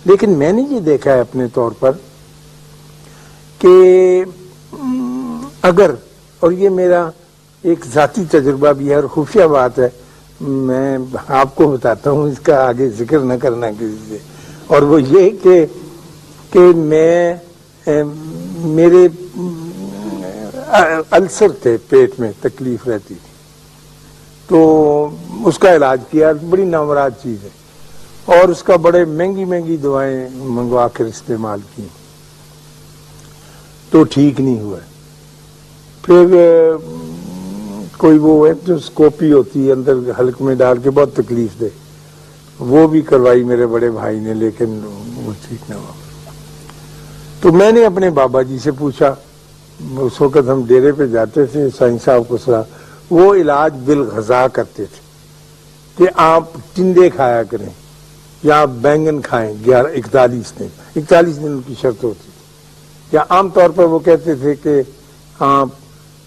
لیکن میں نے یہ دیکھا ہے اپنے طور پر کہ اگر، اور یہ میرا ایک ذاتی تجربہ بھی ہے اور خفیہ بات ہے، میں آپ کو بتاتا ہوں، اس کا آگے ذکر نہ کرنا کسی سے، اور وہ یہ کہ میں میرے السر تھے، پیٹ میں تکلیف رہتی تھی، تو اس کا علاج کیا، بڑی نامراد چیز ہے، اور اس کا بڑے مہنگی دوائیں منگوا کر استعمال کی تو ٹھیک نہیں ہوا۔ پھر کوئی وہ ایک جو اسکوپی ہوتی ہے اندر حلق میں ڈال کے، بہت تکلیف دے، وہ بھی کروائی میرے بڑے بھائی نے، لیکن وہ ٹھیک نہ ہوا۔ تو میں نے اپنے بابا جی سے پوچھا، اس وقت ہم ڈیرے پہ جاتے تھے، سائنس صاحب کو صلاح، وہ علاج بالغذا کرتے تھے کہ آپ ٹنڈے کھایا کریں یا آپ بینگن کھائیں 41 دن ان کی شرط ہوتی تھی، یا عام طور پر وہ کہتے تھے کہ آپ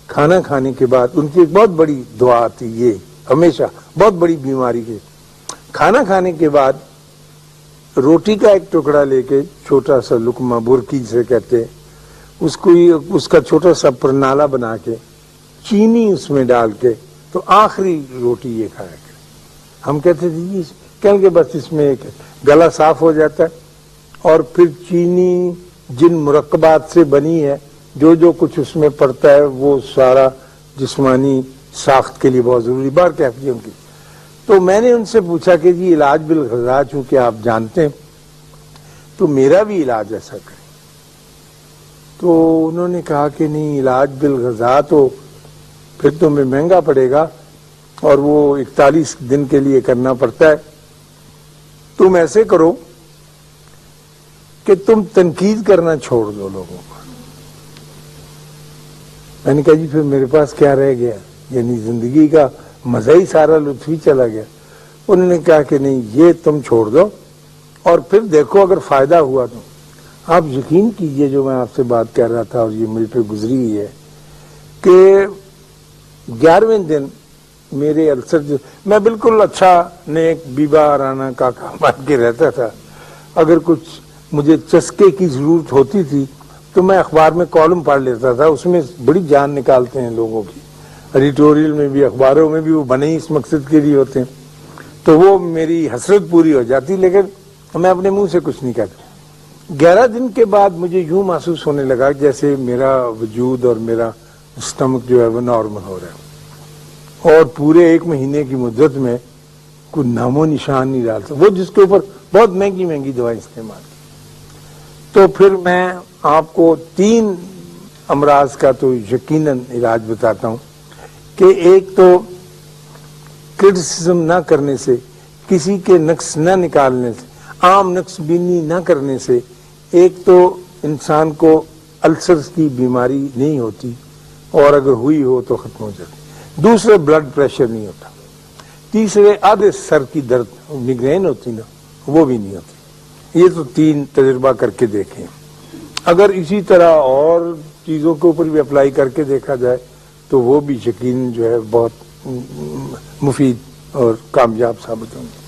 کھانا کھانے کے بعد، ان کی ایک بہت بڑی دعا تھی یہ، ہمیشہ بہت بڑی بیماری کے کھانا کھانے کے بعد روٹی کا ایک ٹکڑا لے کے، چھوٹا سا لقمہ، برکی سے کہتے ہیں اس کو، اس کا چھوٹا سا پرنالہ بنا کے چینی اس میں ڈال کے، تو آخری روٹی یہ کھایا کرے۔ ہم کہتے تھے جی، کہیں گے بس اس میں ایک گلا صاف ہو جاتا ہے، اور پھر چینی جن مرکبات سے بنی ہے، جو کچھ اس میں پڑتا ہے وہ سارا جسمانی ساخت کے لیے بہت ضروری، بار کیفیوں کی۔ تو میں نے ان سے پوچھا کہ جی علاج بالغذا چونکہ آپ جانتے ہیں، تو میرا بھی علاج ایسا کریں۔ تو انہوں نے کہا کہ نہیں، علاج بالغذا تو پھر تمہیں مہنگا پڑے گا، اور وہ 41 دن کے لیے کرنا پڑتا ہے، تم ایسے کرو کہ تم تنقید کرنا چھوڑ دو لوگوں کو۔ میں نے کہا جی پھر میرے پاس کیا رہ گیا، یعنی زندگی کا مزہ ہی سارا، لطف ہی چلا گیا۔ انہوں نے کہا کہ نہیں، یہ تم چھوڑ دو اور پھر دیکھو اگر فائدہ ہوا تو۔ آپ یقین کیجئے، جو میں آپ سے بات کر رہا تھا اور یہ مجھ پہ گزری ہوئی ہے، کہ 11ویں دن میرے السر، جو میں بالکل اچھا نیک بیبا رانا کاکا مان کے رہتا تھا، اگر کچھ مجھے چسکے کی ضرورت ہوتی تھی تو میں اخبار میں کالم پڑھ لیتا تھا، اس میں بڑی جان نکالتے ہیں لوگوں کی، ایڈیٹوریل میں بھی، اخباروں میں بھی، وہ بنے ہی اس مقصد کے لیے ہوتے ہیں، تو وہ میری حسرت پوری ہو جاتی، لیکن میں اپنے منہ سے کچھ نہیں کہتا۔ 11 دن کے بعد مجھے یوں محسوس ہونے لگا جیسے میرا وجود اور میرا اسٹمک جو ہے وہ نارمل ہو رہا ہے، اور پورے 1 مہینے کی مدت میں کوئی نام و نشان نہیں ڈالتا، وہ جس کے اوپر بہت مہنگی دوائیں استعمال کی۔ تو پھر میں آپ کو 3 امراض کا تو یقیناً علاج بتاتا ہوں، کہ ایک تو کرٹیسزم نہ کرنے سے، کسی کے نقص نہ نکالنے سے، عام نقص بینی نہ کرنے سے، ایک تو انسان کو السرز کی بیماری نہیں ہوتی، اور اگر ہوئی ہو تو ختم ہو جاتی۔ دوسرے، بلڈ پریشر نہیں ہوتا۔ تیسرے، آدھے سر کی درد، میگرین ہوتی نا، وہ بھی نہیں ہوتی۔ یہ تو 3 تجربہ کر کے دیکھیں۔ اگر اسی طرح اور چیزوں کے اوپر بھی اپلائی کر کے دیکھا جائے تو وہ بھی یقین جو ہے بہت مفید اور کامیاب ثابت ہوں گے۔